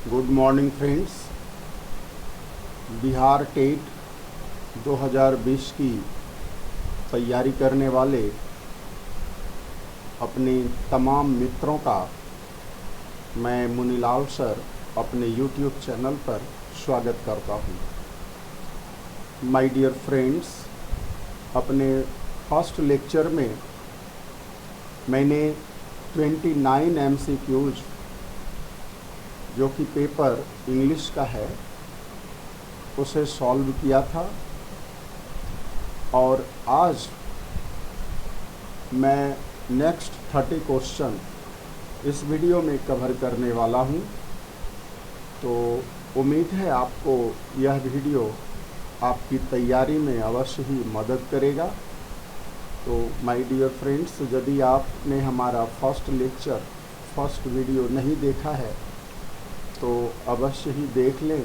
Good morning friends. Bihar TET 2020 की तैयारी करने वाले अपने तमाम मित्रों का मैं मुनीलाल सर अपने यूट्यूब चैनल पर स्वागत करता हूँ। माय डियर फ्रेंड्स, अपने फर्स्ट लेक्चर में मैंने 29 MCQs जो कि पेपर इंग्लिश का है उसे सॉल्व किया था और आज मैं नेक्स्ट 30 क्वेश्चन इस वीडियो में कवर करने वाला हूं। तो उम्मीद है आपको यह वीडियो आपकी तैयारी में अवश्य ही मदद करेगा। तो माय डियर फ्रेंड्स, यदि आपने हमारा फर्स्ट वीडियो नहीं देखा है तो अवश्य ही देख लें।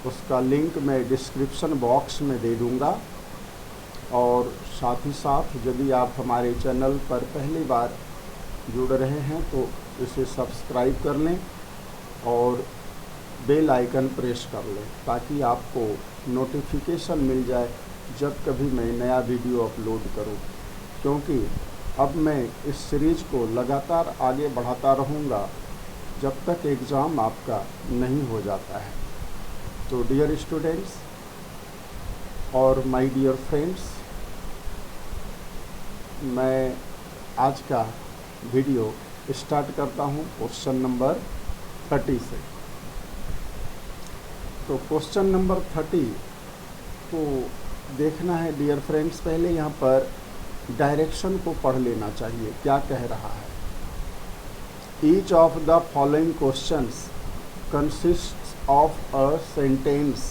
उसका लिंक मैं डिस्क्रिप्शन बॉक्स में दे दूंगा और साथ ही साथ यदि आप हमारे चैनल पर पहली बार जुड़ रहे हैं तो इसे सब्सक्राइब कर लें और बेल आइकन प्रेस कर लें ताकि आपको नोटिफिकेशन मिल जाए जब कभी मैं नया वीडियो अपलोड करूं, क्योंकि अब मैं इस सीरीज़ को लगातार आगे बढ़ाता रहूंगा जब तक एग्ज़ाम आपका नहीं हो जाता है। तो डियर स्टूडेंट्स और माय डियर फ्रेंड्स, मैं आज का वीडियो स्टार्ट करता हूं क्वेश्चन नंबर 30 से। तो क्वेश्चन नंबर 30 को देखना है डियर फ्रेंड्स। पहले यहाँ पर डायरेक्शन को पढ़ लेना चाहिए, क्या कह रहा है। Each of the following questions consists of a sentence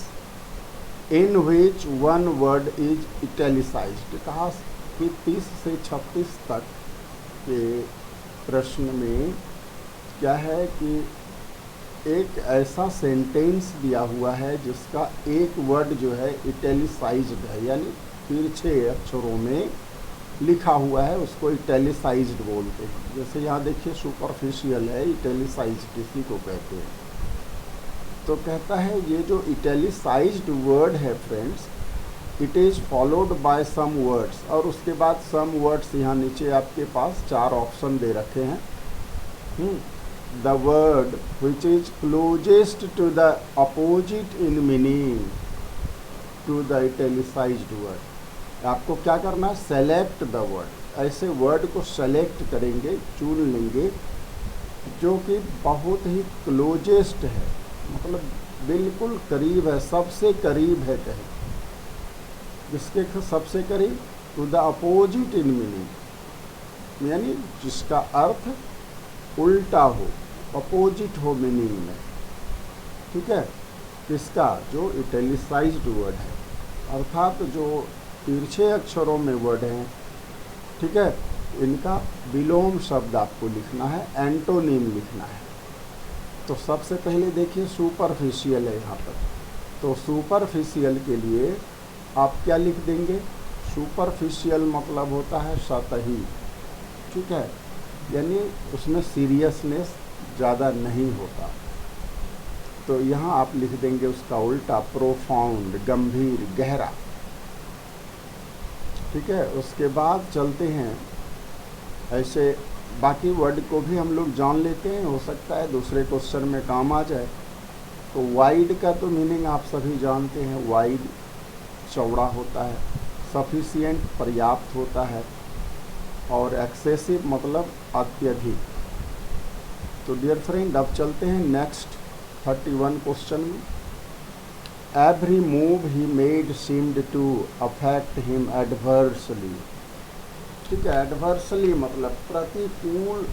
in which one word is italicized। कहा कि 30 से 36 तक के प्रश्न में क्या है कि एक ऐसा सेंटेंस दिया हुआ है जिसका एक वर्ड जो है इटैलिसाइज्ड है, यानी तिरछे अक्षरों में लिखा हुआ है, उसको इटैलिसाइज्ड बोलते हैं। जैसे यहाँ देखिए सुपरफिशियल है, इटैलिसाइज्ड इसी को कहते हैं। तो कहता है ये जो इटैलिसाइज्ड वर्ड है friends, it is followed by some words, और उसके बाद सम वर्ड्स यहाँ नीचे आपके पास 4 ऑप्शन दे रखे हैं। The word which is closest to the opposite in meaning to the italicised word. आपको क्या करना है, सेलेक्ट द वर्ड। ऐसे वर्ड को सेलेक्ट करेंगे, चुन लेंगे जो कि बहुत ही क्लोजेस्ट है, मतलब बिल्कुल करीब है, सबसे करीब है। कहें जिसके सबसे करीब, to the opposite in meaning, यानी जिसका अर्थ उल्टा हो, अपोजिट हो मीनिंग में। ठीक है, किसका, जो इटैलिसाइज्ड वर्ड है, अर्थात जो तिरछे अक्षरों में वर्ड हैं। ठीक है, इनका विलोम शब्द आपको लिखना है, एंटोनिम लिखना है। तो सबसे पहले देखिए सुपरफिशियल है यहाँ पर। तो सुपरफिशियल के लिए आप क्या लिख देंगे, सुपरफिशियल मतलब होता है सतही। ठीक है, यानी उसमें सीरियसनेस ज़्यादा नहीं होता। तो यहाँ आप लिख देंगे उसका उल्टा, प्रोफाउंड, गंभीर, गहरा। ठीक है, उसके बाद चलते हैं, ऐसे बाकी वर्ड को भी हम लोग जान लेते हैं, हो सकता है दूसरे क्वेश्चन में काम आ जाए। तो वाइड का तो मीनिंग आप सभी जानते हैं, वाइड चौड़ा होता है, सफिशिएंट पर्याप्त होता है, और एक्सेसिव मतलब अत्यधिक। तो डियर फ्रेंड, अब चलते हैं नेक्स्ट 31 क्वेश्चन में। Every move he made seemed to affect him adversely। ठीक है, एडवर्सली मतलब प्रतिकूलता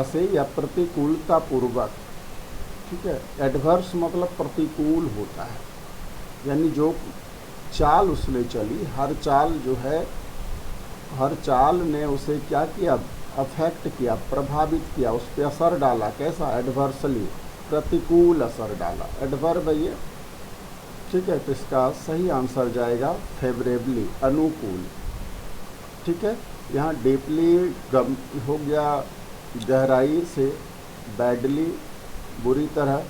से या प्रतिकूलता पूर्वक। ठीक है, एडवर्स मतलब प्रतिकूल होता है, यानी जो चाल उसने चली, हर चाल जो है, हर चाल ने उसे क्या किया, अफेक्ट किया, प्रभावित किया, उस पर असर डाला। कैसा, एडवर्सली, प्रतिकूल असर डाला, एडवर्ब है ये। ठीक है, तो इसका सही आंसर जाएगा फेवरेबली, अनुकूल। ठीक है, यहाँ डीपली हो गया गहराई से, बैडली बुरी तरह,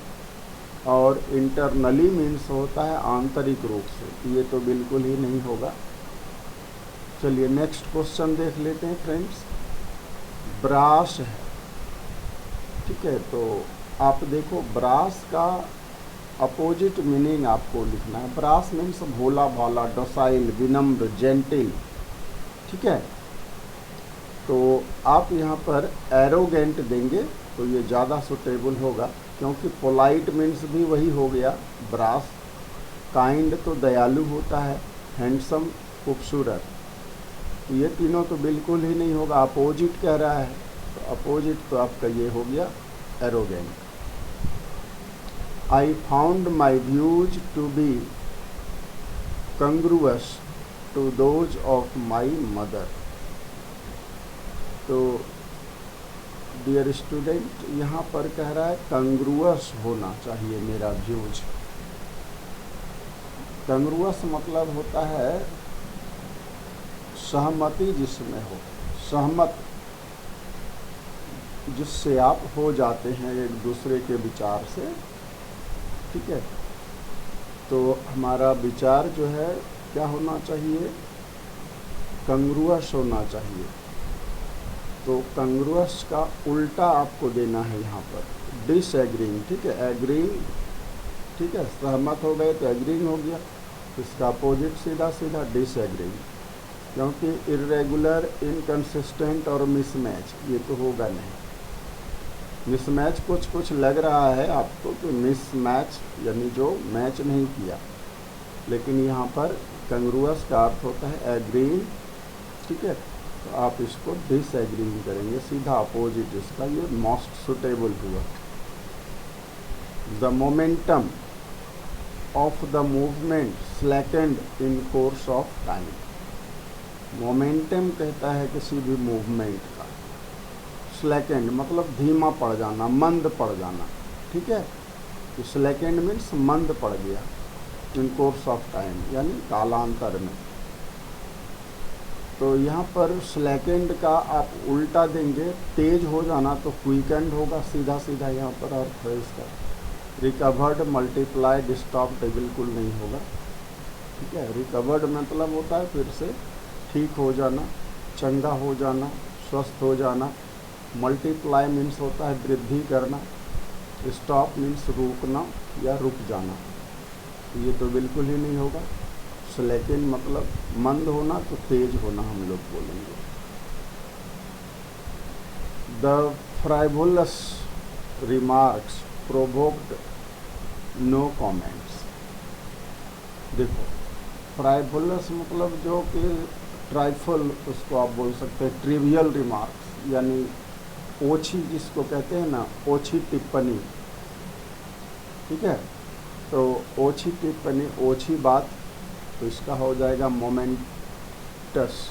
और इंटरनली मीन्स होता है आंतरिक रूप से, ये तो बिल्कुल ही नहीं होगा। चलिए नेक्स्ट क्वेश्चन देख लेते हैं फ्रेंड्स। ब्राश है, ठीक है, तो आप देखो ब्राश का अपोजिट मीनिंग आपको लिखना है। ब्राश मीन्स भोला भाला, डोसाइल, विनम्र, जेंटिल, ठीक है। तो आप यहाँ पर एरोगेंट देंगे तो ये ज़्यादा सुटेबल होगा, क्योंकि पोलाइट मीन्स भी वही हो गया ब्राश। काइंड तो दयालु होता है, हैंडसम खूबसूरत, तो ये तीनों तो बिल्कुल ही नहीं होगा, अपोजिट कह रहा है, तो अपोजिट तो आपका ये हो गया arrogant. I found my views to be congruous to those of my mother. तो डियर स्टूडेंट, यहाँ पर कह रहा है कंग्रुअस होना चाहिए मेरा व्यूज। कंग्रुअस मतलब होता है सहमति जिसमें हो, सहमत जिससे आप हो जाते हैं एक दूसरे के विचार से, ठीक है। तो हमारा विचार जो है क्या होना चाहिए, कंग्रुअस होना चाहिए। तो कंग्रुअस का उल्टा आपको देना है यहाँ पर, डिसएग्रीइंग, ठीक है। एग्रीइंग, ठीक है, सहमत हो गए तो एग्रीइंग हो गया, इसका अपोजिट सीधा सीधा डिसएग्रीइंग, क्योंकि इर्रेगुलर, इनकंसिस्टेंट और मिसमैच ये तो होगा नहीं। मिसमैच कुछ कुछ लग रहा है आपको कि मिसमैच यानी जो मैच नहीं किया, लेकिन यहाँ पर कंग्रुअस का अर्थ होता है एग्रीइंग, ठीक है। तो आप इसको डिसएग्रीइंग करेंगे, सीधा अपोजिट इसका, ये मोस्ट सुटेबल हुआ। The momentum of the movement slackened in course of time. Momentum कहता है किसी भी मूवमेंट का, स्लैकेंड मतलब धीमा पड़ जाना, मंद पड़ जाना, ठीक है। तो स्लैकेंड मीन्स मंद पड़ गया, इन कोर्स ऑफ टाइम यानी कालांतर में। तो यहाँ पर स्लैकेंड का आप उल्टा देंगे, तेज हो जाना, तो क्विकेंड होगा, सीधा सीधा यहाँ पर अर्थ है इसका। रिकवर्ड, मल्टीप्लाइड, स्टॉप्ड बिल्कुल नहीं होगा, ठीक है। रिकवर्ड मतलब होता है फिर से ठीक हो जाना, चंगा हो जाना, स्वस्थ हो जाना। मल्टीप्लाई मीन्स होता है वृद्धि करना। स्टॉप मीन्स रुकना या रुक जाना, ये तो बिल्कुल ही नहीं होगा। स्लैकेंड मतलब मंद होना, तो तेज होना हम लोग बोलेंगे। The frivolous remarks provoked no comments. देखो फ्राइवुलस मतलब जो कि ट्राइफल, उसको आप बोल सकते हैं ट्रिवियल रिमार्क्स, यानी ओछी जिसको कहते हैं ना, ओछी टिप्पणी, ठीक है। तो ओछी टिप्पणी, ओछी बात, तो इसका हो जाएगा मोमेंटस,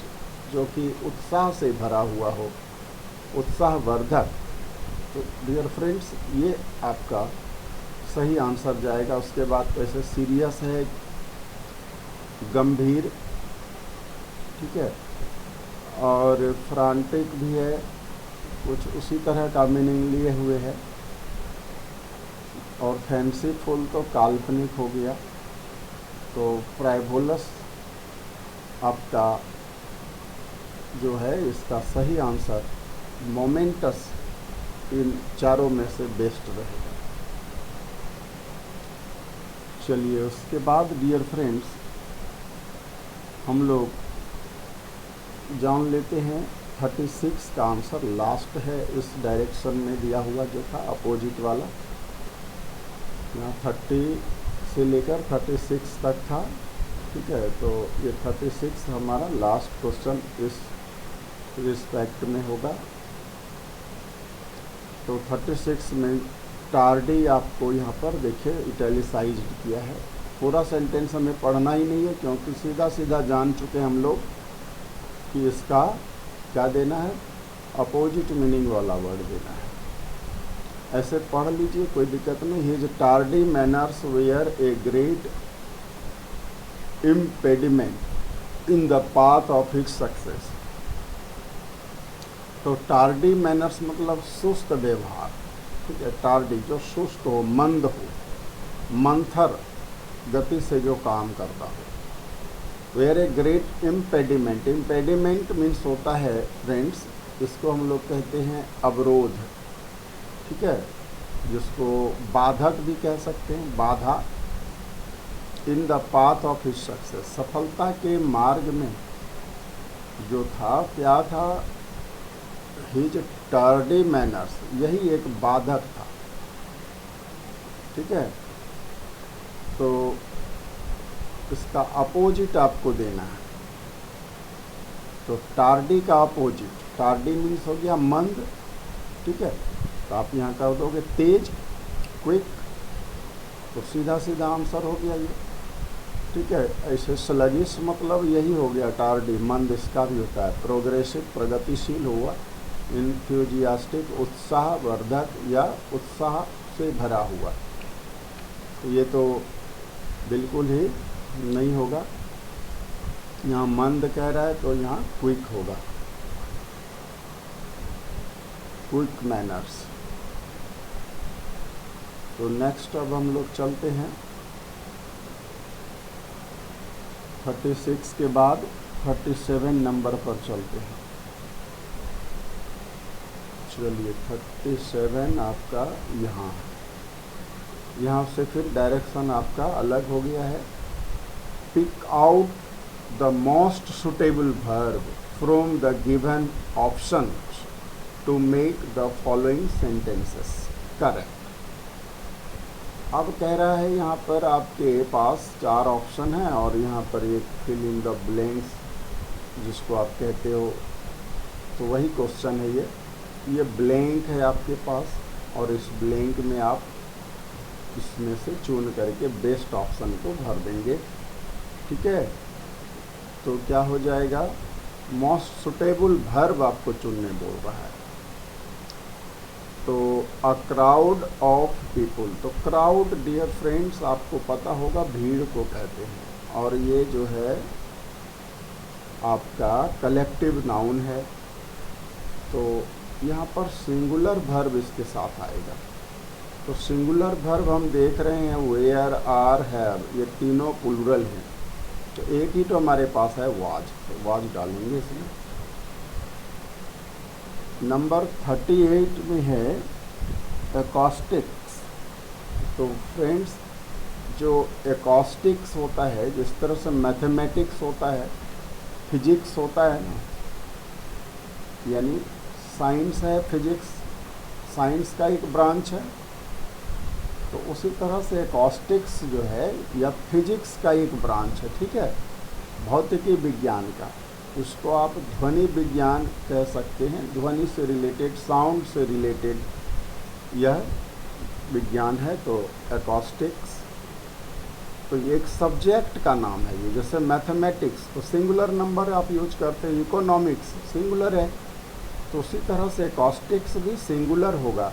जो कि उत्साह से भरा हुआ हो, उत्साहवर्धक। तो डियर फ्रेंड्स, ये आपका सही आंसर जाएगा। उसके बाद कैसे सीरियस है, गंभीर, ठीक है, और फ्रांटिक भी है, कुछ उसी तरह का मीनिंग लिए हुए है। और फैंसीफुल तो काल्पनिक हो गया। तो फ्राइवुलस आपका जो है इसका सही आंसर मोमेंटस इन चारों में से बेस्ट रहेगा। चलिए उसके बाद डियर फ्रेंड्स हम लोग जान लेते हैं 36 का आंसर लास्ट है, इस डायरेक्शन में दिया हुआ जो था अपोजिट वाला। यहाँ 30 से लेकर 36 तक था, ठीक है। तो ये 36 हमारा लास्ट क्वेश्चन इस रिस्पेक्ट में होगा। तो 36 में टार्डी आपको यहाँ पर देखिए इटैलिसाइज्ड किया है। पूरा सेंटेंस हमें पढ़ना ही नहीं है, क्योंकि सीधा सीधा जान चुके हम लोग कि इसका क्या देना है, अपोजिट मीनिंग वाला वर्ड देना है। ऐसे पढ़ लीजिए, कोई दिक्कत नहीं। His tardy manners were a great impediment in the path of his success. तो टार्डी मैनर्स मतलब सुस्त व्यवहार, ठीक है, टार्डी जो सुस्त हो, मंद हो, मंथर गति से जो काम करता हो। Were a great impediment, impediment means होता है फ्रेंड्स, इसको हम लोग कहते हैं अवरोध, ठीक है, जिसको बाधक भी कह सकते हैं, बाधा। इन the path of his success, सफलता के मार्ग में जो था, क्या था, हिज टार्डी मैनर्स, यही एक बाधक था, ठीक है। तो इसका अपोजिट आपको देना है, तो टार्डी का अपोजिट, टार्डी मीन्स हो गया मंद, ठीक है, तो आप यहाँ कर दोगे तेज, क्विक, तो सीधा सीधा आंसर हो गया ये, ठीक है। ऐसे स्लगिश मतलब यही हो गया, टार्डी मंद, इसका भी होता है प्रोग्रेसिव, प्रगतिशील हुआ, इंथ्यूजियास्टिक उत्साहवर्धक या उत्साह से भरा हुआ, तो ये तो बिल्कुल ही नहीं होगा। यहाँ मंद कह रहा है तो यहाँ क्विक होगा, क्विक मैनर्स। तो नेक्स्ट अब हम लोग चलते हैं 36 के बाद 37 नंबर पर चलते हैं। चलिए 37 आपका यहाँ, यहाँ से फिर डायरेक्शन आपका अलग हो गया है। Pick out the most suitable verb from the given option to make the following sentences correct. अब कह रहा है यहाँ पर आपके पास 4 ऑप्शन हैं और यहाँ पर एक फिल इन द ब्लैंक्स जिसको आप कहते हो, तो वही क्वेश्चन है ये ब्लैंक है आपके पास और इस ब्लैंक में आप इसमें से चुन करके बेस्ट ऑप्शन को भर देंगे, ठीक है। तो क्या हो जाएगा, मोस्ट सुटेबल वर्ब आपको चुनने बोल रहा है। तो अ क्राउड ऑफ पीपुल, तो क्राउड डियर फ्रेंड्स आपको पता होगा भीड़ को कहते हैं, और ये जो है आपका कलेक्टिव नाउन है, तो यहाँ पर सिंगुलर वर्ब इसके साथ आएगा। तो सिंगुलर वर्ब हम देख रहे हैं वेयर, आर, हैव, ये तीनों प्लूरल हैं, तो एक ही तो हमारे पास है वाज, तो वाज डालेंगे इसमें। नंबर 38 में है एकॉस्टिक्स। तो फ्रेंड्स जो एकॉस्टिक्स होता है, जिस तरह से मैथमेटिक्स होता है, फिजिक्स होता है ना, यानी साइंस है, फिजिक्स साइंस का एक ब्रांच है, तो उसी तरह से एकॉस्टिक्स जो है या फिजिक्स का एक ब्रांच है, ठीक है, भौतिकी विज्ञान का। उसको आप ध्वनि विज्ञान कह सकते हैं, ध्वनि से रिलेटेड, साउंड से रिलेटेड यह विज्ञान है, तो एकॉस्टिक्स। तो ये एक सब्जेक्ट का नाम है ये, जैसे मैथमेटिक्स तो सिंगुलर नंबर आप यूज करते हैं, इकोनॉमिक्स सिंगुलर है, तो उसी तरह से एकॉस्टिक्स भी सिंगुलर होगा।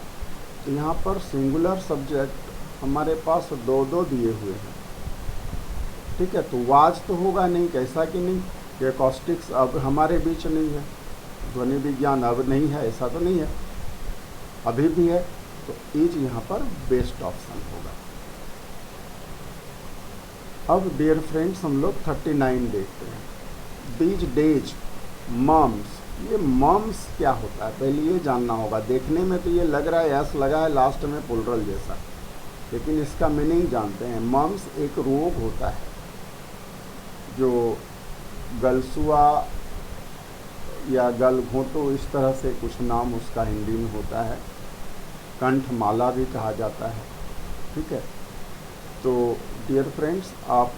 तो यहाँ पर सिंगुलर सब्जेक्ट हमारे पास 2 दिए हुए हैं, ठीक है। तो वाज तो होगा नहीं, कैसा कि नहीं, एकॉस्टिक्स अब हमारे बीच नहीं है, ध्वनि विज्ञान अब नहीं है, ऐसा तो नहीं है, अभी भी है, तो इज यहाँ पर बेस्ट ऑप्शन होगा। अब डियर फ्रेंड्स हम लोग 39 देखते हैं। दीज डेज मम्स, ये मम्स क्या होता है पहले ये जानना होगा। देखने में तो ये लग रहा है एस लगा है लास्ट में प्लूरल जैसा, लेकिन इसका मीनिंग जानते हैं। मम्स एक रोग होता है जो गलसुआ या गलघोंटू, इस तरह से कुछ नाम उसका हिंदी में होता है, कंठमाला भी कहा जाता है, ठीक है। तो डियर फ्रेंड्स आप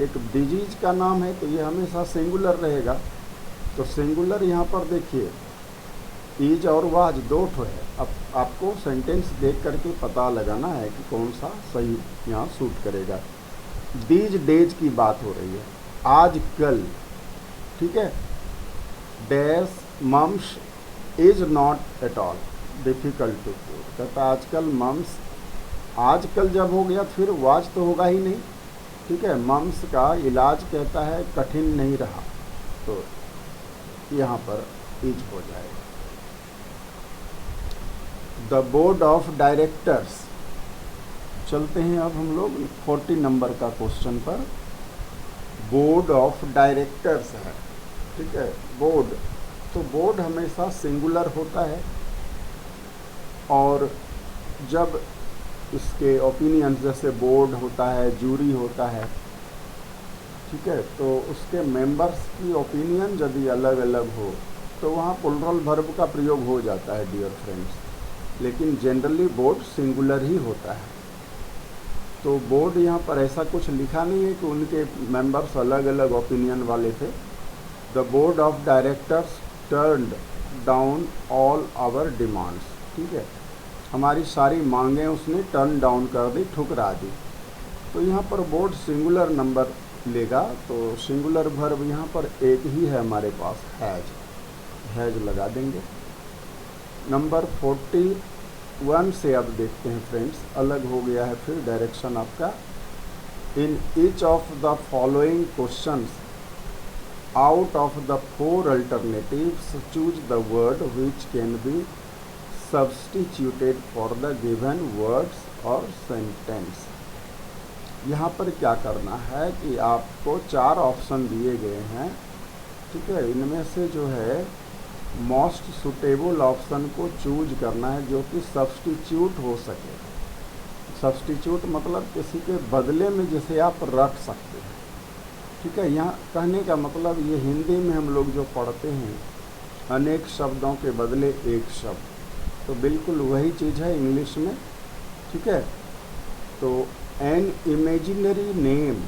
एक डिजीज का नाम है तो ये हमेशा सिंगुलर रहेगा, तो सिंगुलर यहाँ पर देखिए इज और वाज 2 ठो है। अब आपको सेंटेंस देख करके पता लगाना है कि कौन सा सही यहाँ सूट करेगा। दीज डेज की बात हो रही है, आज कल, ठीक है। Dash mumps is not at all difficult to cure, कहता आजकल मम्स, आजकल जब हो गया फिर वाज तो होगा ही नहीं, ठीक है। मम्स का इलाज कहता है कठिन नहीं रहा, तो यहाँ पर इज हो जाएगा। The board of directors. चलते हैं अब हम लोग 40 नंबर का क्वेश्चन पर। बोर्ड ऑफ डायरेक्टर्स है, ठीक है। बोर्ड, तो बोर्ड हमेशा सिंगुलर होता है, और जब इसके ओपिनियंस, जैसे बोर्ड होता है, जूरी होता है, ठीक है, तो उसके मेंबर्स की ओपिनियन यदि अलग अलग हो तो वहाँ प्लूरल वर्ब का प्रयोग हो जाता है डियर फ्रेंड्स, लेकिन जनरली बोर्ड सिंगुलर ही होता है। तो बोर्ड यहाँ पर ऐसा कुछ लिखा नहीं है कि उनके मेंबर्स अलग अलग ओपिनियन वाले थे। The board of directors turned down all our demands, ठीक है, हमारी सारी मांगें उसने टर्न डाउन कर दी, ठुकरा दी। तो यहाँ पर बोर्ड सिंगुलर नंबर लेगा, तो सिंगुलर वर्ब यहाँ पर एक ही है हमारे पास, हैज लगा देंगे। नंबर 41 से अब देखते हैं फ्रेंड्स, अलग हो गया है फिर डायरेक्शन आपका। इन each of the following questions out of the 4 alternatives choose the word which can be substituted for the given words और सेंटेंस। यहाँ पर क्या करना है कि आपको 4 ऑप्शन दिए गए हैं, ठीक है, इनमें से जो है मोस्ट सुटेबल ऑप्शन को चूज करना है जो कि सब्स्टिट्यूट हो सके। सब्स्टिट्यूट मतलब किसी के बदले में जिसे आप रख सकते हैं, ठीक है। यहाँ कहने का मतलब ये हिंदी में हम लोग जो पढ़ते हैं अनेक शब्दों के बदले एक शब्द, तो बिल्कुल वही चीज़ है इंग्लिश में, ठीक है। तो an imaginary name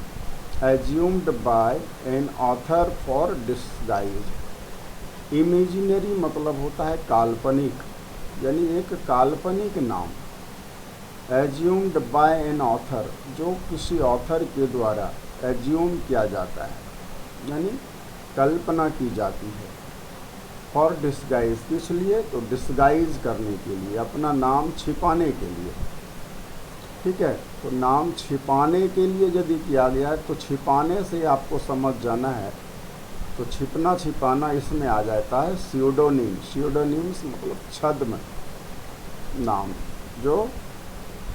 assumed by an author for disguise. Imaginary मतलब होता है काल्पनिक, यानी एक काल्पनिक नाम। एज्यूम्ड बाय एन ऑथर, जो किसी ऑथर के द्वारा एज्यूम किया जाता है, यानी कल्पना की जाती है। फॉर डिस्गाइज, किस लिए? तो डिस्गाइज करने के लिए, अपना नाम छिपाने के लिए, ठीक है। तो नाम छिपाने के लिए यदि किया गया है तो छिपाने से आपको समझ जाना है, तो छिपना छिपाना इसमें आ जाता है स्यूडोनिम। स्यूडोनिम्स मतलब छद्म नाम जो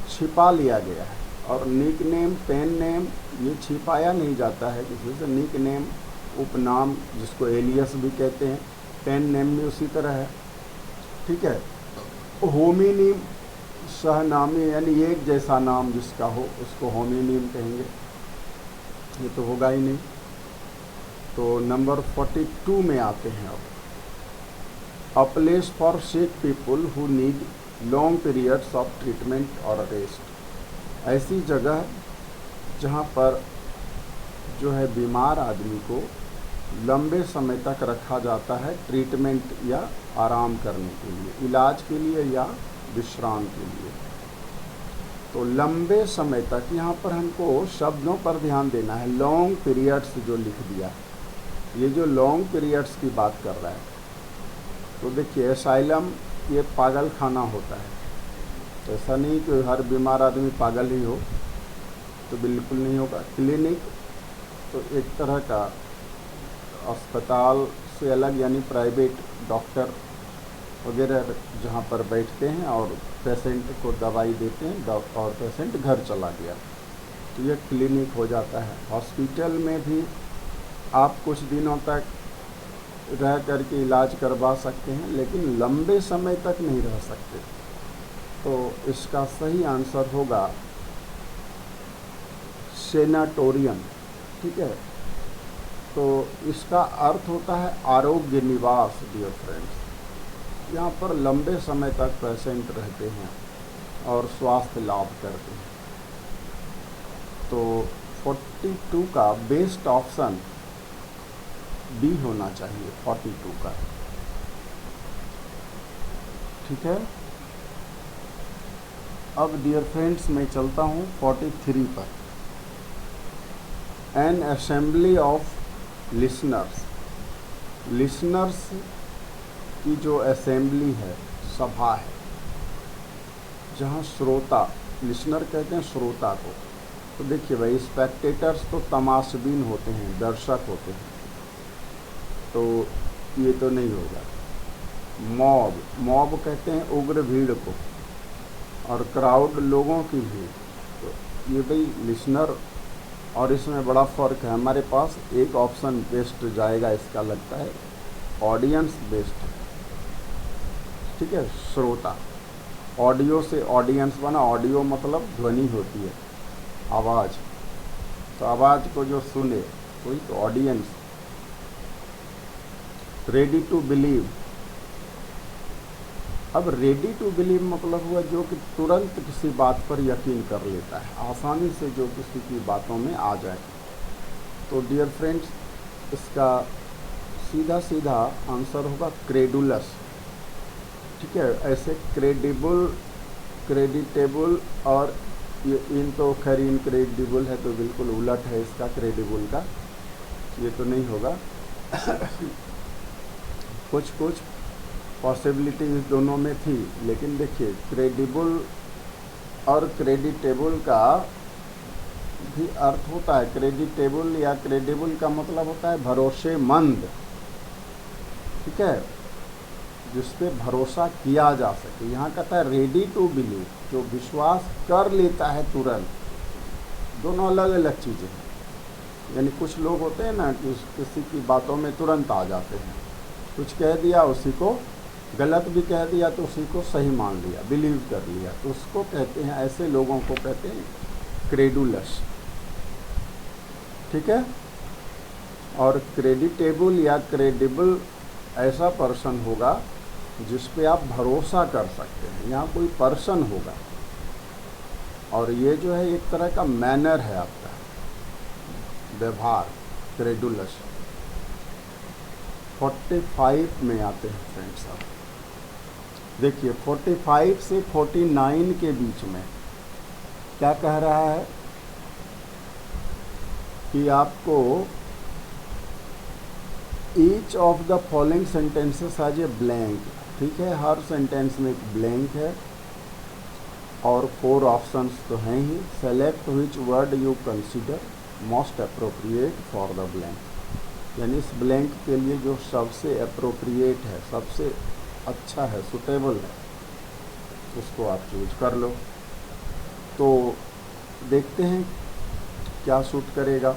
छिपा लिया गया है। और निक नेम, पेन नेम, ये छिपाया नहीं जाता है किसी से। निक नेम उपनाम, जिसको एलियस भी कहते हैं, पेन नेम भी उसी तरह है, ठीक है। होमिनिम सहनामी, यानी एक जैसा नाम जिसका हो उसको होमिनिम कहेंगे, ये तो होगा ही नहीं। तो नंबर 42 में आते हैं अब। A place for sick people who need long periods of treatment और रेस्ट। ऐसी जगह जहाँ पर जो है बीमार आदमी को लंबे समय तक रखा जाता है ट्रीटमेंट या आराम करने के लिए, इलाज के लिए या विश्राम के लिए। तो लंबे समय तक, यहाँ पर हमको शब्दों पर ध्यान देना है। लॉन्ग पीरियड्स जो लिख दिया, ये जो लॉन्ग पीरियड्स की बात कर रहा है, तो देखिए एसाइलम ये पागल खाना होता है। ऐसा नहीं कि हर बीमार आदमी पागल ही हो, तो बिल्कुल नहीं होगा। क्लिनिक तो एक तरह का अस्पताल से अलग, यानी प्राइवेट डॉक्टर वगैरह जहाँ पर बैठते हैं और पेशेंट को दवाई देते हैं और पेशेंट घर चला गया, तो ये क्लिनिक हो जाता है। हॉस्पिटल में भी आप कुछ दिनों तक रह करके इलाज करवा सकते हैं, लेकिन लंबे समय तक नहीं रह सकते। तो इसका सही आंसर होगा सेनाटोरियम, ठीक है। तो इसका अर्थ होता है आरोग्य निवास डियर फ्रेंड्स। यहाँ पर लंबे समय तक पेशेंट रहते हैं और स्वास्थ्य लाभ करते हैं। तो 42 का बेस्ट ऑप्शन बी होना चाहिए, 42 का, ठीक है। अब डियर फ्रेंड्स मैं चलता हूँ 43 पर। N assembly of listeners. Listeners की जो असेंबली है, सभा है, जहाँ श्रोता, लिसनर कहते हैं श्रोता को। तो देखिए भाई, स्पेक्टेटर्स तो तमाशबीन होते हैं, दर्शक होते हैं, तो ये तो नहीं होगा। मॉब, मॉब कहते हैं उग्र भीड़ को, और क्राउड लोगों की भीड़। तो ये भाई लिसनर और इसमें बड़ा फ़र्क है। हमारे पास एक ऑप्शन बेस्ट जाएगा, इसका लगता है ऑडियंस बेस्ट है। ठीक है, श्रोता। ऑडियो से ऑडियंस बना, ऑडियो मतलब ध्वनि होती है, आवाज़। तो आवाज़ को जो सुने वही तो ऑडियंस। Ready to believe. अब रेडी टू बिलीव मतलब हुआ जो कि तुरंत किसी बात पर यकीन कर लेता है, आसानी से जो किसी की बातों में आ जाए। तो डियर फ्रेंड्स, इसका सीधा सीधा आंसर होगा क्रेडुलस। ठीक है, ऐसे क्रेडिबल, क्रेडिटेबल और ये इन तो खैर इनक्रेडिबल है, तो बिल्कुल उलट है इसका क्रेडिबल का, ये तो नहीं होगा। कुछ कुछ पॉसिबिलिटी इस दोनों में थी, लेकिन देखिए क्रेडिबल और क्रेडिटेबल का भी अर्थ होता है। क्रेडिटेबल या क्रेडिबल का मतलब होता है भरोसेमंद। ठीक है, जिस पे भरोसा किया जा सके। यहाँ कहता है रेडी टू बिलीव, जो विश्वास कर लेता है तुरंत। दोनों अलग अलग चीज़ें हैं। यानी कुछ लोग होते हैं ना कि किसी की बातों में तुरंत आ जाते हैं, कुछ कह दिया उसी को, गलत भी कह दिया तो उसी को सही मान लिया, बिलीव कर लिया, तो उसको कहते हैं, ऐसे लोगों को कहते हैं क्रेडुलस। ठीक है, और क्रेडिटेबल या क्रेडिबल ऐसा पर्सन होगा जिस पे आप भरोसा कर सकते हैं। यहाँ कोई पर्सन होगा, और ये जो है एक तरह का मैनर है आपका व्यवहार, क्रेडुलस। 45 में आते हैं फ्रेंड्स। आप देखिए 45 से 49 के बीच में क्या कह रहा है कि आपको each of the following sentences has a blank. ठीक है, हर सेंटेंस में एक ब्लैंक है और 4 ऑप्शंस तो हैं ही। Select which word you consider most appropriate for the blank. यानी इस ब्लैंक के लिए जो सबसे अप्रोप्रिएट है, सबसे अच्छा है, सुटेबल है, उसको आप चूज कर लो। तो देखते हैं क्या सूट करेगा।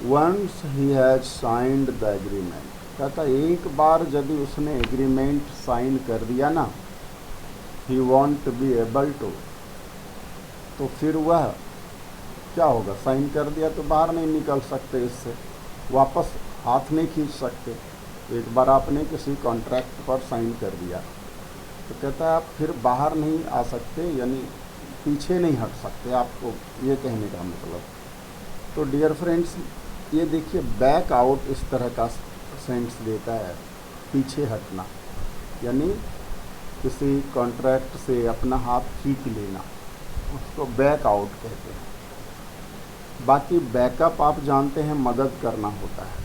Once he has signed the agreement. कहता एक बार यदि उसने एग्रीमेंट साइन कर दिया ना, ही वॉन्ट बी एबल टू, तो फिर वह क्या होगा, साइन कर दिया तो बाहर नहीं निकल सकते, इससे वापस हाथ नहीं खींच सकते। एक बार आपने किसी कॉन्ट्रैक्ट पर साइन कर दिया तो कहता है आप फिर बाहर नहीं आ सकते, यानी पीछे नहीं हट सकते, आपको ये कहने का मतलब। तो डियर फ्रेंड्स, ये देखिए बैक आउट इस तरह का सेंस देता है, पीछे हटना, यानी किसी कॉन्ट्रैक्ट से अपना हाथ खींच लेना, उसको बैक आउट कहते हैं। बाकी बैकअप आप जानते हैं मदद करना होता है,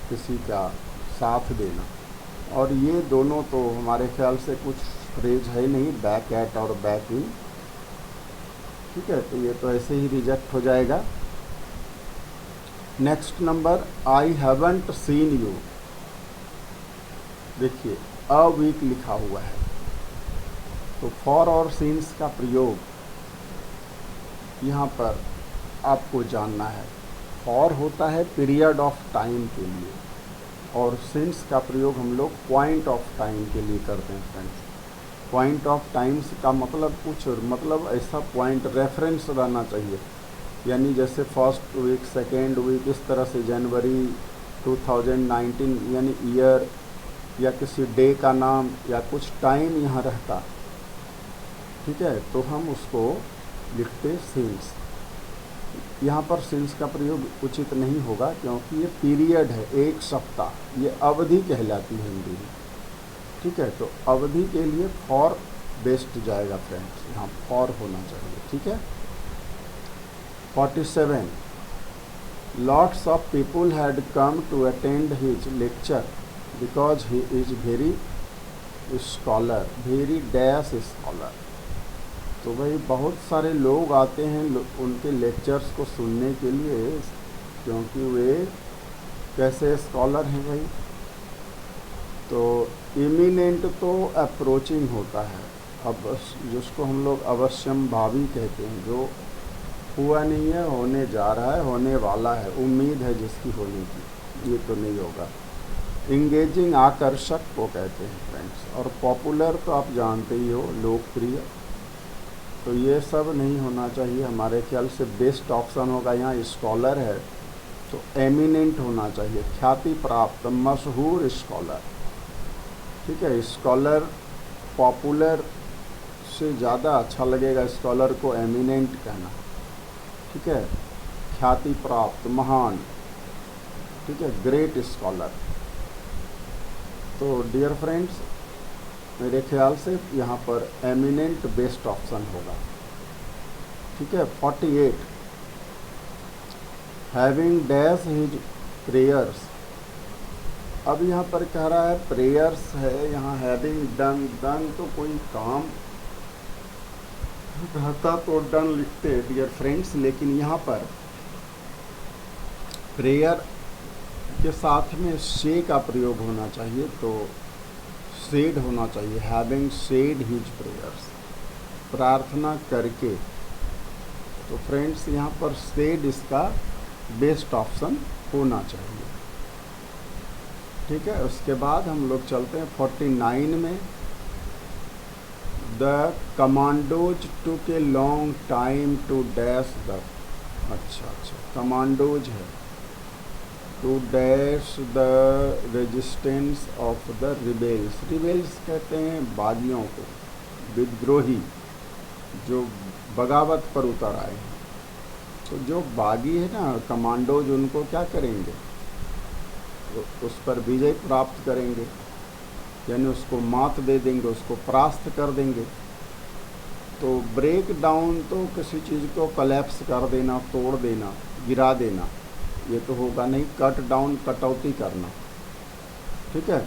किसी का साथ देना, और ये दोनों तो हमारे ख्याल से कुछ फ्रेज है नहीं, बैक एट और बैक इन। ठीक है, तो ये तो ऐसे ही रिजेक्ट हो जाएगा। Next number, I haven't seen you. देखिए अ वीक लिखा हुआ है, तो फॉर और सीन्स का प्रयोग यहाँ पर आपको जानना है। फॉर होता है पीरियड ऑफ टाइम के लिए, और सिंस का प्रयोग हम लोग पॉइंट ऑफ टाइम के लिए करते हैं फ्रेंड्स। पॉइंट ऑफ टाइम्स का मतलब कुछ मतलब ऐसा पॉइंट रेफरेंस रहना चाहिए, यानी जैसे फर्स्ट वीक, सेकेंड वीक, इस तरह से जनवरी 2019 यानी ईयर, या किसी डे का नाम या कुछ टाइम यहाँ रहता। ठीक है, तो हम उसको लिखते सिंस। यहाँ पर सिंस का प्रयोग उचित नहीं होगा, क्योंकि ये पीरियड है, एक सप्ताह, ये अवधि कहलाती है हिंदी में। ठीक है, तो अवधि के लिए फॉर बेस्ट जाएगा फ्रेंड्स, यहाँ फॉर होना चाहिए। ठीक है। 47 lots of people had come to attend his lecture because he is very scholar, very dash scholar। तो भाई बहुत सारे लोग आते हैं उनके लेक्चर्स को सुनने के लिए, क्योंकि वे कैसे स्कॉलर हैं भाई। तो इमिनेंट तो अप्रोचिंग होता है, जिसको हम लोग अवश्यम भावी कहते हैं, जो हुआ नहीं है, होने जा रहा है, होने वाला है, उम्मीद है जिसकी होने की, ये तो नहीं होगा। इंगेजिंग आकर्षक को कहते हैं फ्रेंड्स। और पॉपुलर तो आप जानते ही हो, लोकप्रिय। तो ये सब नहीं होना चाहिए। हमारे ख्याल से बेस्ट ऑप्शन होगा, यहाँ स्कॉलर है तो एमिनेंट होना चाहिए, ख्याति प्राप्त, मशहूर स्कॉलर। ठीक है, स्कॉलर पॉपुलर से ज़्यादा अच्छा लगेगा स्कॉलर को एमिनेंट कहना। ठीक है, ख्याति प्राप्त, महान। ठीक है, ग्रेट स्कॉलर। तो डियर फ्रेंड्स, मेरे ख्याल से यहाँ पर एमिनेंट बेस्ट ऑप्शन होगा। ठीक है। 48 हैविंग डैश हिज प्रेयर्स। अब यहाँ पर कह रहा है प्रेयर्स है, यहाँ हैविंग डन। डन तो कोई काम रहता तो डन लिखते डियर फ्रेंड्स, लेकिन यहाँ पर प्रेयर के साथ में से का प्रयोग होना चाहिए, तो सेड होना चाहिए। हैविंग सेड हिज प्रेयर्स, प्रार्थना करके। तो फ्रेंड्स यहाँ पर सेड इसका बेस्ट ऑप्शन होना चाहिए। ठीक है, उसके बाद हम लोग चलते हैं 49 में। The commandos took a long time to dash the. अच्छा, कमांडोज है, to dash the resistance of the rebels. Rebels कहते हैं बागियों को, विद्रोही जो बगावत पर उतर आए हैं। तो जो बागी है ना, कमांडोज, उनको क्या करेंगे, उस पर विजय प्राप्त करेंगे, यानी उसको मात दे देंगे, उसको परास्त कर देंगे। तो ब्रेक डाउन तो किसी चीज़ को कलेप्स कर देना, तोड़ देना, गिरा देना, ये तो होगा नहीं। कट डाउन, कटौती करना। ठीक है,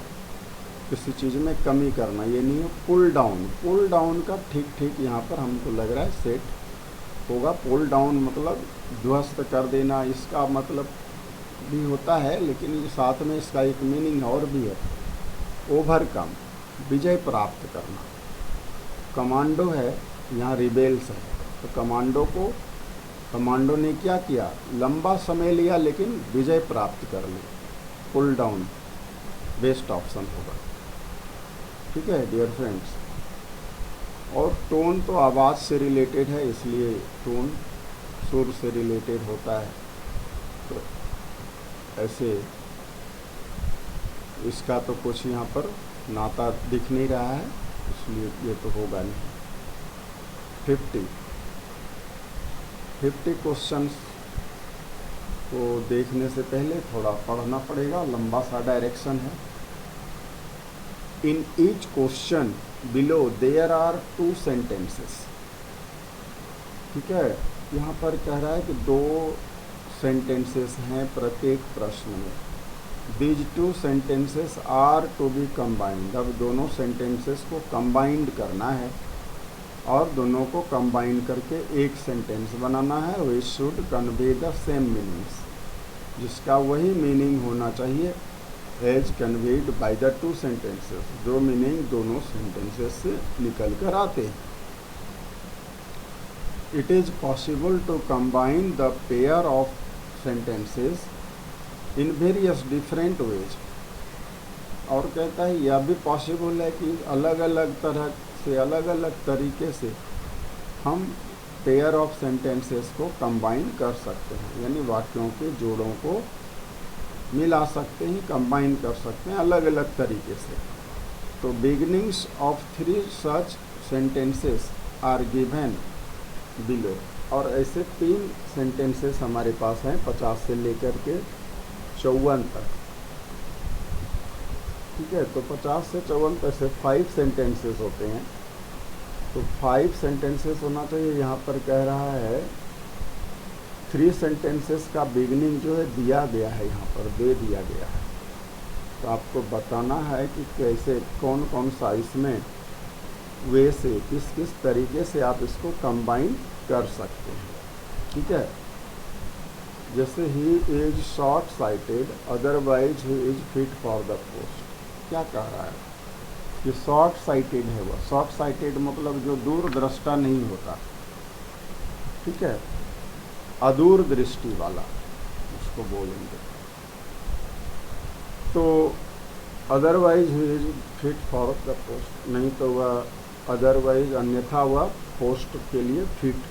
किसी चीज़ में कमी करना, ये नहीं है। पुल डाउन, पुल डाउन का ठीक ठीक यहाँ पर हमको लग रहा है सेट होगा। पुल डाउन मतलब ध्वस्त कर देना, इसका मतलब भी होता है, लेकिन साथ में इसका एक मीनिंग और भी है, ओवरकम, विजय प्राप्त करना। कमांडो है, यहाँ रिबेल्स है, तो कमांडो ने क्या किया, लंबा समय लिया लेकिन विजय प्राप्त कर ली। पुल डाउन बेस्ट ऑप्शन होगा। ठीक है डियर फ्रेंड्स। और टोन तो आवाज़ से रिलेटेड है, इसलिए टोन सुर से रिलेटेड होता है, तो ऐसे इसका तो कुछ यहाँ पर नाता दिख नहीं रहा है, इसलिए ये तो होगा नहीं। 50 क्वेश्चंस को देखने से पहले थोड़ा पढ़ना पड़ेगा, लंबा सा डायरेक्शन है। In each question below there are 2 sentences. ठीक है, यहाँ पर कह रहा है कि 2 सेंटेंसेस हैं प्रत्येक प्रश्न में। These 2 sentences are to be combined. अब दोनों सेंटेंसेस को कंबाइंड करना है और दोनों को कंबाइन करके एक सेंटेंस बनाना है। We should convey the same meanings, जिसका वही मीनिंग होना चाहिए as conveyed by the 2 sentences, जो मीनिंग दोनों सेंटेंसेस से निकल कर आते हैं। It is possible to combine the pair of sentences in various different ways. और कहता है यह भी पॉसिबल है कि अलग अलग तरह से, अलग अलग तरीके से हम पेयर ऑफ सेंटेंसेस को कंबाइन कर सकते हैं, यानी वाक्यों के जोड़ों को मिला सकते हैं, कंबाइन कर सकते हैं अलग अलग तरीके से। तो beginnings of 3 such sentences are given below. और ऐसे 3 सेंटेंसेस हमारे पास हैं 50 से लेकर के 54 तक। ठीक है, तो 50 से 54 तक से 5 सेंटेंसेस होते हैं, तो 5 सेंटेंसेस होना चाहिए। यहाँ पर कह रहा है 3 सेंटेंसेस का बिगनिंग जो है दिया गया है, यहाँ पर दे दिया गया है। तो आपको बताना है कि कैसे, कौन कौन सा इसमें वे से, किस किस तरीके से आप इसको कंबाइन कर सकते हैं। ठीक है, जैसे ही is short cited, otherwise he is fit for the post. क्या कह रहा है, कि शॉर्ट साइटेड है वह। शॉर्ट साइटेड मतलब जो दूरदृष्टा नहीं होता, ठीक है, अदूर दृष्टि वाला उसको बोलेंगे। तो otherwise he is fit for the post, नहीं तो वह अदरवाइज अन्यथा वह पोस्ट के लिए फिट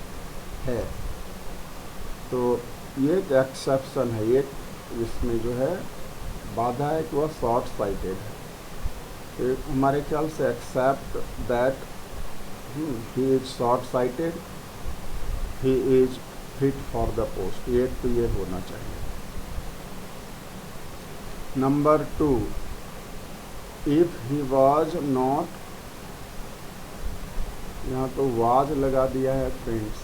है। तो ये एक एक्सेप्शन है, एक इसमें जो है बाधा है कि वह शॉर्ट साइटेड है। तो हमारे ख्याल से except that he is short sighted, he is fit for the post, एक तो ये होना चाहिए। Number 2, if he was not, यहाँ तो वाज लगा दिया है फ्रेंड्स,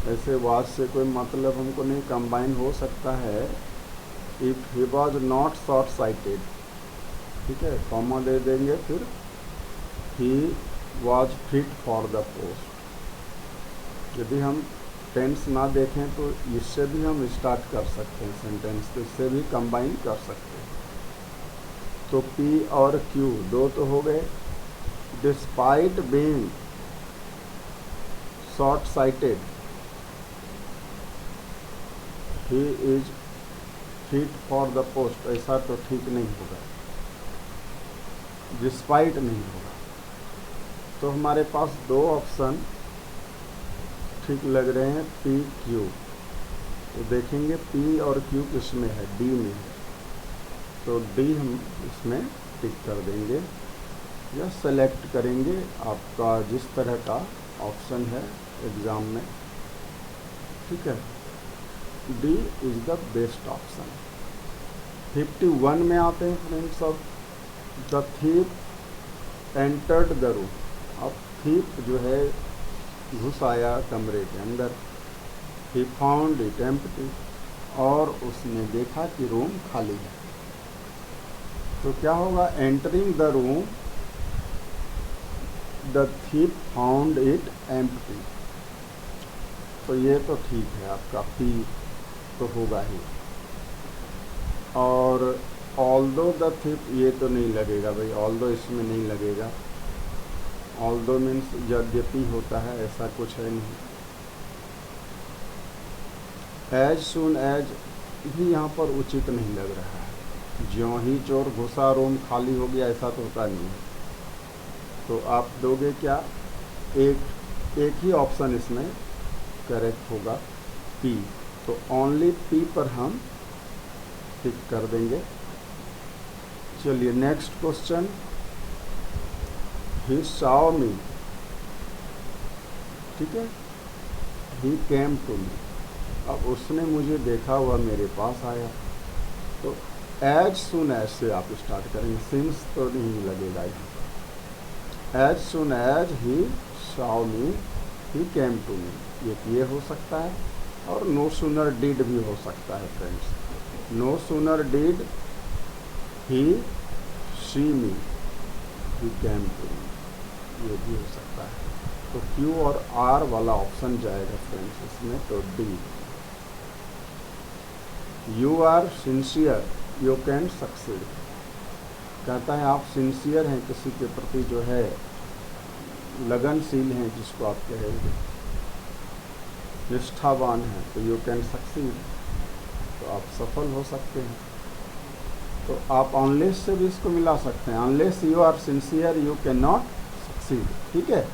ऐसे वाज से कोई मतलब हमको नहीं, कंबाइन हो सकता है। If he was not short sighted, ठीक है, कॉमा दे देंगे, फिर he was fit for the post. यदि हम टेंस ना देखें तो इससे भी हम स्टार्ट कर सकते हैं सेंटेंस, तो इससे भी कंबाइन कर सकते हैं। तो पी और क्यू दो तो हो गए। Despite being short sighted, he is fit for the post, ऐसा तो ठीक नहीं होगा, डिस्पाइट नहीं होगा। तो हमारे पास दो ऑप्शन ठीक लग रहे हैं, पी क्यू। तो देखेंगे पी और क्यू किस में है, डी में है, तो डी हम इसमें टिक कर देंगे या सेलेक्ट करेंगे, आपका जिस तरह का ऑप्शन है एग्ज़ाम में, ठीक है। D is the best option. 51 में आते हैं friends. Of the thief entered the room, अब थीप जो है घुस आया कमरे के अंदर। ही फाउंड इट एम्प्टी, और उसने देखा कि रूम खाली है। तो क्या होगा, entering the room the thief found it empty. तो ये तो ठीक है, आपका पी तो होगा ही। और ऑल्दो द थीप, ये तो नहीं लगेगा भाई, ऑल्दो इसमें नहीं लगेगा। ऑल्दो मीन्स यद्यपि होता है, ऐसा कुछ है नहीं। एज सुन एज भी यहाँ पर उचित नहीं लग रहा है। ज्यों ही चोर घुसा रूम खाली हो गया, ऐसा तो होता नहीं है। तो आप दोगे क्या, एक ही ऑप्शन इसमें करेक्ट होगा, पी। तो ओनली पी पर हम टिक कर देंगे। चलिए नेक्स्ट क्वेश्चन। ही सॉ मी, ठीक है, ही केम टू मी, अब उसने मुझे देखा, हुआ मेरे पास आया। तो एज सुन एज से आप स्टार्ट करेंगे, सिंस तो नहीं लगेगा यहाँ। As soon as he saw me he came to me, ये हो सकता है। और नो सूनर डिड भी हो सकता है friends. No sooner did he see me he came to me, ये भी हो सकता है। तो क्यू और आर वाला ऑप्शन जाएगा फ्रेंड्स इसमें, तो D. You are sincere you can succeed, कहता है आप सिंसियर हैं, किसी के प्रति जो है लगनशील हैं, जिसको आप कहेंगे निष्ठावान हैं, तो यू कैन सक्सीड, तो आप सफल हो सकते हैं। तो आप अनलेस से भी इसको मिला सकते हैं, unless you are sincere you can not succeed, ठीक है।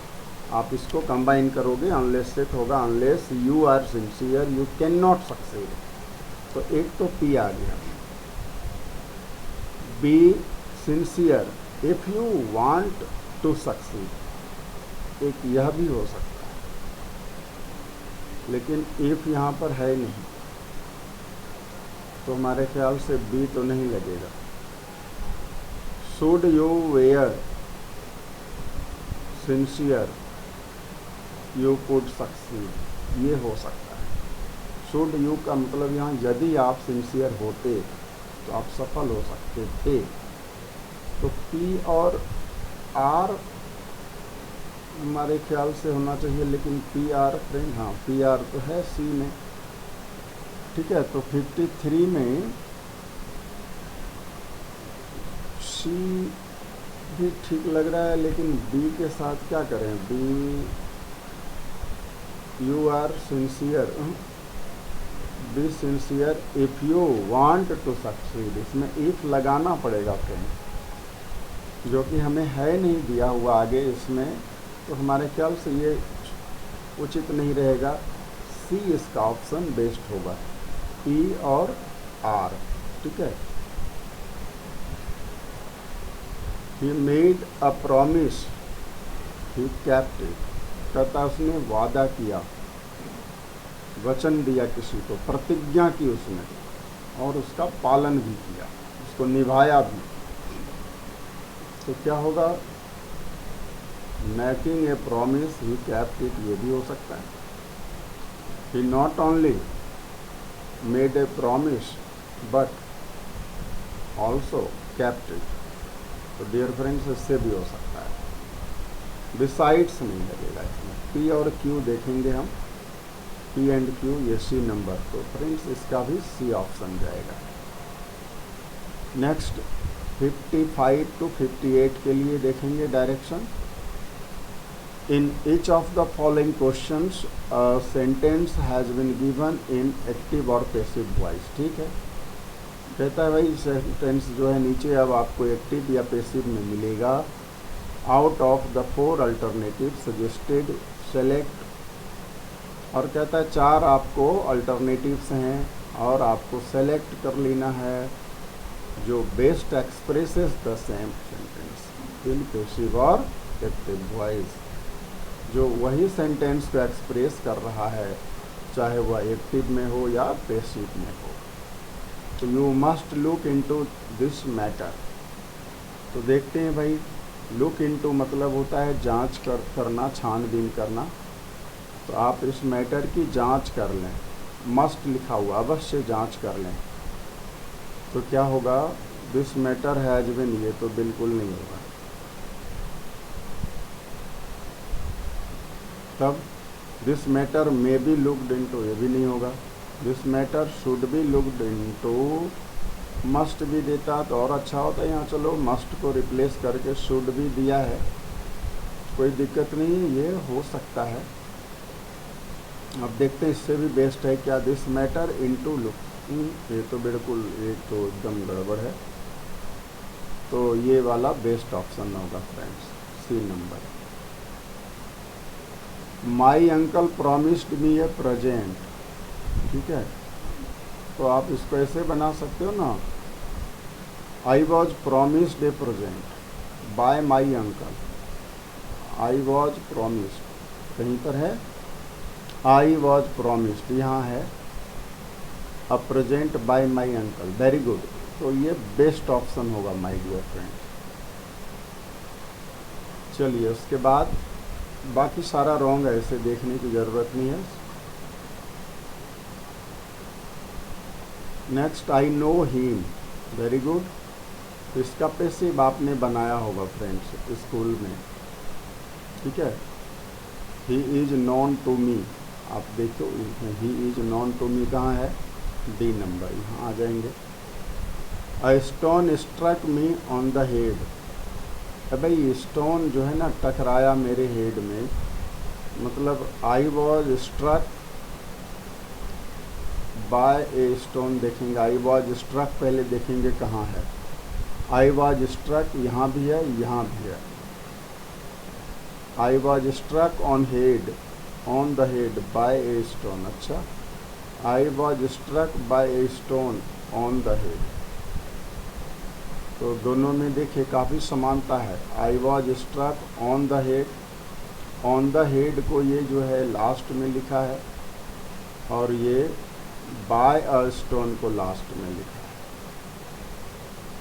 आप इसको कंबाइन करोगे, अनलेस से तो होगा unless you are sincere you can not succeed. तो एक तो पी आ गया। Be sincere if you want to succeed, एक यह भी हो सकता है, लेकिन इफ यहाँ पर है नहीं, तो हमारे ख्याल से बी तो नहीं लगेगा। Should you were sincere you could succeed, ये हो सकता है। शुड यू का मतलब यहाँ यदि आप सिंसियर होते तो आप सफल हो सकते थे। तो पी और आर हमारे ख्याल से होना चाहिए, लेकिन पी आर फ्रेंड, हाँ पी आर तो है सी में, ठीक है। तो 53 में सी भी ठीक लग रहा है, लेकिन बी के साथ क्या करें? B, you are sincere, be sincere if you want to succeed, इसमें इफ़ लगाना पड़ेगा फ्रेंड, जो कि हमें है नहीं दिया हुआ आगे इसमें, तो हमारे ख्याल से ये उचित नहीं रहेगा। सी इसका ऑप्शन बेस्ट होगा, ई और आर, ठीक है। He made a promise, he kept it, कहता उसने वादा किया, वचन दिया किसी को, प्रतिज्ञा की उसने, और उसका पालन भी किया, उसको निभाया भी। तो क्या होगा? Making a promise he kept it, ये भी हो सकता है। He not only made a promise but also kept it, तो डियर फ्रेंड्स इससे भी हो सकता है। बिसाइड्स नहीं लगेगा इसमें। पी और क्यू देखेंगे हम, पी एंड क्यू, ये सी नंबर, तो फ्रेंड्स इसका भी सी ऑप्शन जाएगा। नेक्स्ट 55 to 58 के लिए देखेंगे direction. In each of the following questions sentence has been given in active और पैसिव वॉइस, ठीक है। कहता है भाई सेंटेंस जो है नीचे अब आपको एक्टिव या पैसिव में मिलेगा। Out of the 4 alternative suggested select, और कहता है 4 आपको अल्टरनेटिव्स हैं और आपको सेलेक्ट कर लेना है जो best expresses the same sentence in passive और एक्टिव वॉइस, जो वही सेंटेंस को एक्सप्रेस कर रहा है चाहे वह एक्टिव में हो या पैसिव में हो। तो you must look into this matter. तो देखते हैं भाई, लुक इनटू मतलब होता है जांच करना, छानबीन करना। तो आप इस मैटर की जांच कर लें, मस्ट लिखा हुआ, अवश्य जांच कर लें। तो क्या होगा? दिस मैटर हैज बीन, ये तो बिल्कुल नहीं होगा। तब this matter may be looked into, ये भी नहीं होगा। This matter should be looked into, must भी देता तो और अच्छा होता। यहाँ चलो मस्ट को रिप्लेस करके शुड भी दिया है, कोई दिक्कत नहीं, ये हो सकता है। अब देखते हैं इससे भी बेस्ट है क्या। दिस मैटर इनटू लुक, ये तो बिल्कुल, ये तो एकदम गड़बड़ है। तो ये वाला बेस्ट ऑप्शन होगा friends, C number. My uncle promised me a present, ठीक है। तो आप इसको ऐसे बना सकते हो ना, I was promised A present by my uncle. I was promised कहीं पर है, आई वॉज प्रॉमिस्ड यहाँ है, a present by my uncle, very good. तो ये बेस्ट ऑप्शन होगा माय डियर फ्रेंड। चलिए उसके बाद बाकी सारा रॉन्ग है, इसे देखने की ज़रूरत नहीं है। Next, I know him, very good. इसका पैसिव आपने बनाया होगा फ्रेंड्स स्कूल में, ठीक है। He is known to me, आप देखो he is known to me कहाँ है, डी नंबर, यहाँ आ जाएंगे। A stone struck me on the head, भाई स्टोन जो है ना टकराया मेरे हेड में, मतलब I was struck by a stone देखेंगे। आई वॉज स्ट्रक पहले देखेंगे कहाँ है, आई वॉज स्ट्रक यहाँ भी है, यहाँ भी है। I was struck on head, on the head by a stone, अच्छा। I was struck by a stone on the head, तो दोनों में देखिए काफ़ी समानता है। I was struck on the head, on the head को ये जो है लास्ट में लिखा है, और ये बाय अ स्टोन को लास्ट में लिखा है।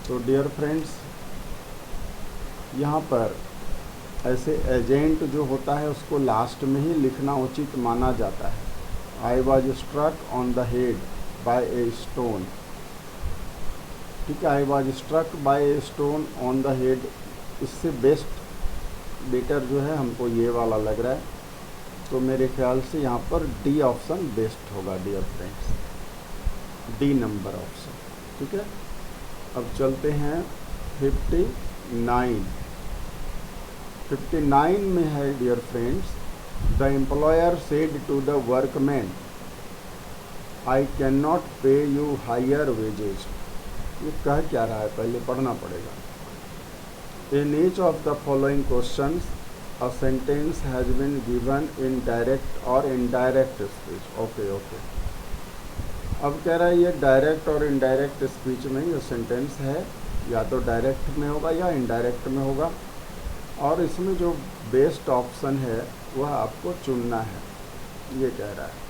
तो डियर फ्रेंड्स, यहाँ पर ऐसे एजेंट जो होता है उसको लास्ट में ही लिखना उचित माना जाता है। I was struck on the head by a stone, ठीक है। I was struck by a stone on the head, इससे बेटर जो है हमको ये वाला लग रहा है। तो मेरे ख्याल से यहाँ पर डी ऑप्शन बेस्ट होगा dear friends, D number option, ठीक है। अब चलते हैं 59 59 में है dear friends, the employer said to the workman I can not pay you higher wages. ये कह क्या रहा है, पहले पढ़ना पड़ेगा। In each of the following questions a sentence has been given in direct और इनडायरेक्ट स्पीच। ओके ओके, अब कह रहा है ये डायरेक्ट और इनडायरेक्ट स्पीच में ये सेंटेंस है, या तो डायरेक्ट में होगा या इनडायरेक्ट में होगा, और इसमें जो बेस्ट ऑप्शन है वह आपको चुनना है, ये कह रहा है।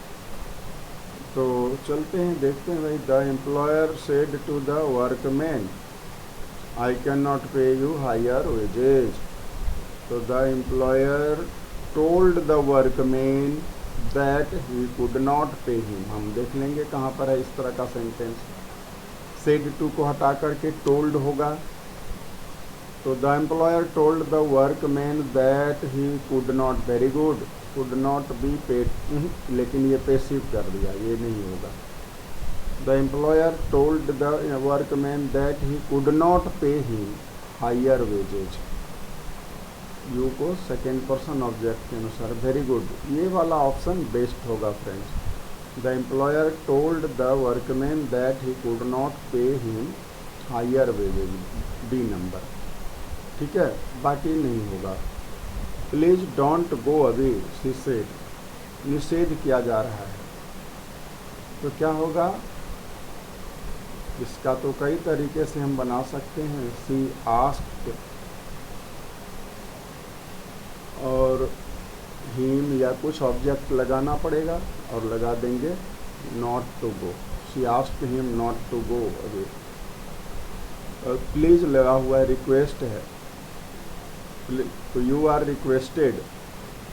तो चलते हैं, देखते हैं भाई। The employer said to the workman I can not pay you higher wages. तो the employer told the workman that he could not pay him. हम देख लेंगे कहाँ पर है इस तरह का सेंटेंस। सेड टू को हटा करके टोल्ड होगा। तो the employer told the workman that he could not, very good, could not be paid, लेकिन ये पेसिव कर दिया, ये नहीं होगा। The employer told the workman that he could not pay him higher wages. You को सेकेंड पर्सन ऑब्जेक्ट के अनुसार, वेरी गुड, ये वाला ऑप्शन बेस्ट होगा friends. The employer told the workman that he could not pay him higher wages, B number, ठीक है, बाकी नहीं होगा। Please don't go away she said, निषेध किया जा रहा है, तो क्या होगा? इसका तो कई तरीके से हम बना सकते हैं। शी आस्क्ड और हिम या कुछ ऑब्जेक्ट लगाना पड़ेगा और लगा देंगे not to go. She asked him not to go away. Please लगा हुआ है, रिक्वेस्ट है, तो you are requested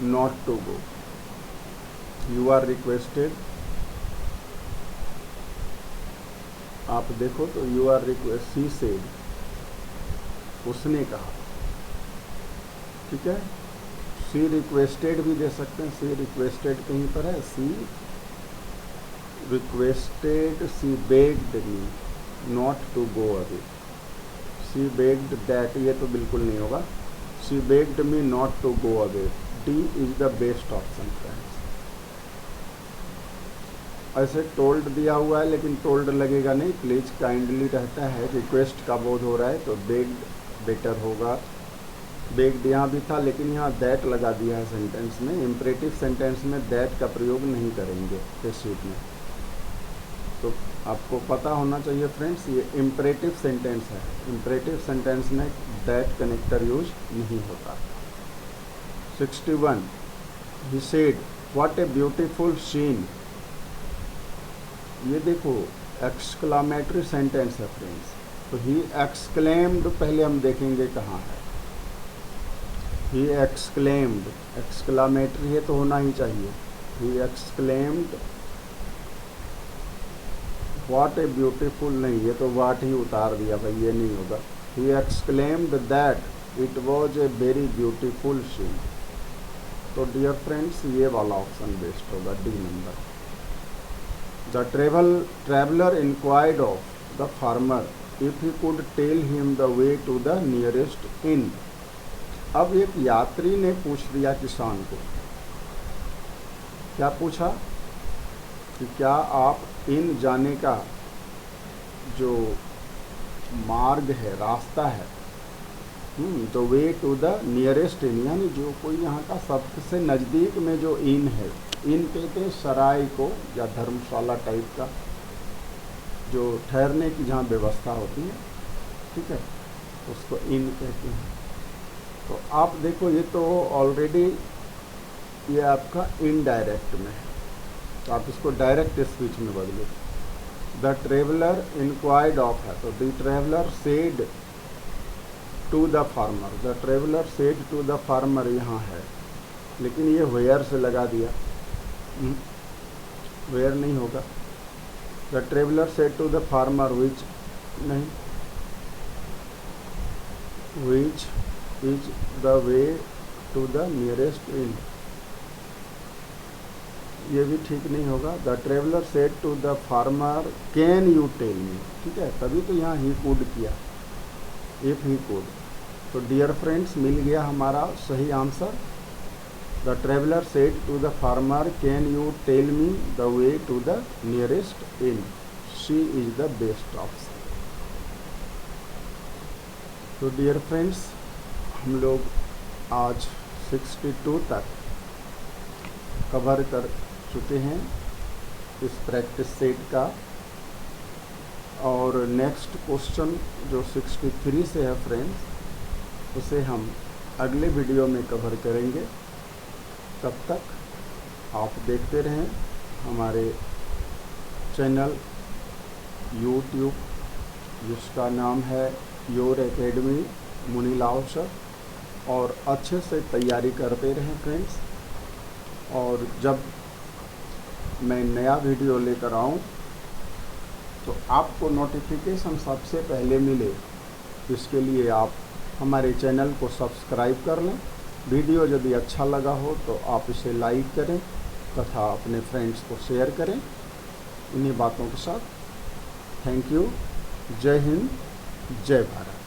not to go, you are requested, आप देखो तो you are request, she said, उसने कहा, ठीक है। सी रिक्वेस्टेड भी दे सकते हैं, सी रिक्वेस्टेड कहीं पर है, C requested, C begged me not to go away, C begged that, ये तो बिल्कुल नहीं होगा। She begged me not to go away, D is the best option friends. ऐसे टोल्ड दिया हुआ है लेकिन टोल्ड लगेगा नहीं, प्लीज काइंडली रहता है, रिक्वेस्ट का बोध हो रहा है, तो बेग्ड बेटर होगा। बेग्ड यहाँ भी था लेकिन यहाँ दैट लगा दिया है सेंटेंस में। इम्परेटिव सेंटेंस में दैट का प्रयोग नहीं करेंगे पेसिव में, तो आपको पता होना चाहिए फ्रेंड्स, ये इम्परेटिव सेंटेंस है। इम्परेटिव सेंटेंस में दैट कनेक्टर यूज नहीं होता। 61, he said what a beautiful scene. ये देखो एक्सक्लामेटरी सेंटेंस है फ्रेंड्स, तो ही एक्सक्लेम्ड पहले हम देखेंगे कहाँ है। ही एक्सक्लेम्ड, एक्सक्लामेटरी है तो होना ही चाहिए। He exclaimed what a beautiful, नहीं ये तो व्हाट ही उतार दिया भाई, ये नहीं होगा। He exclaimed that it was a very beautiful scene. तो डियर फ्रेंड्स ये वाला ऑप्शन बेस्ट होगा, D number. The traveller enquired of the farmer if he could tell him the way to the nearest inn. अब एक यात्री ने पूछ दिया किसान को, क्या पूछा कि क्या आप इन जाने का जो मार्ग है, रास्ता है, the way to the nearest inn, यानी जो कोई यहाँ का सबसे नज़दीक में जो इन है, इन कहते हैं सराय को या धर्मशाला टाइप का, जो ठहरने की जहाँ व्यवस्था होती है, ठीक है, उसको इन कहते हैं। तो आप देखो ये तो ऑलरेडी ये आपका इनडायरेक्ट में है, तो आप इसको डायरेक्ट स्पीच में बदलो। द ट्रेवलर इंक्वायर्ड ऑफ है, तो the traveller said to the farmer, the traveller said to the farmer यहाँ है, लेकिन ये वेयर से लगा दिया, वेयर नहीं होगा। The traveller said to the farmer which, नहीं, which is the way to the nearest inn, ये भी ठीक नहीं होगा। The traveller said to the farmer can you tell me, ठीक है, तभी तो यहाँ ही कुड किया, इफ़ ही कुड। तो डियर फ्रेंड्स, मिल गया हमारा सही answer. The traveller said to the farmer, can you tell me the way to the nearest in, she is the best option. तो डियर फ्रेंड्स, हम लोग आज 62 तक कवर कर चुके हैं इस प्रैक्टिस सेट का, और नेक्स्ट क्वेश्चन जो 63 से है फ्रेंड्स, उसे हम अगले वीडियो में कवर करेंगे। तब तक आप देखते रहें हमारे चैनल यूट्यूब, जिसका नाम है योर एकेडमी मुनीलाल सर, और अच्छे से तैयारी करते रहें फ्रेंड्स। और जब मैं नया वीडियो लेकर आऊं तो आपको नोटिफिकेशन सबसे पहले मिले, इसके लिए आप हमारे चैनल को सब्सक्राइब कर लें। वीडियो यदि अच्छा लगा हो तो आप इसे लाइक करें तथा अपने फ्रेंड्स को शेयर करें। इन्हीं बातों के साथ थैंक यू। जय हिंद, जय भारत।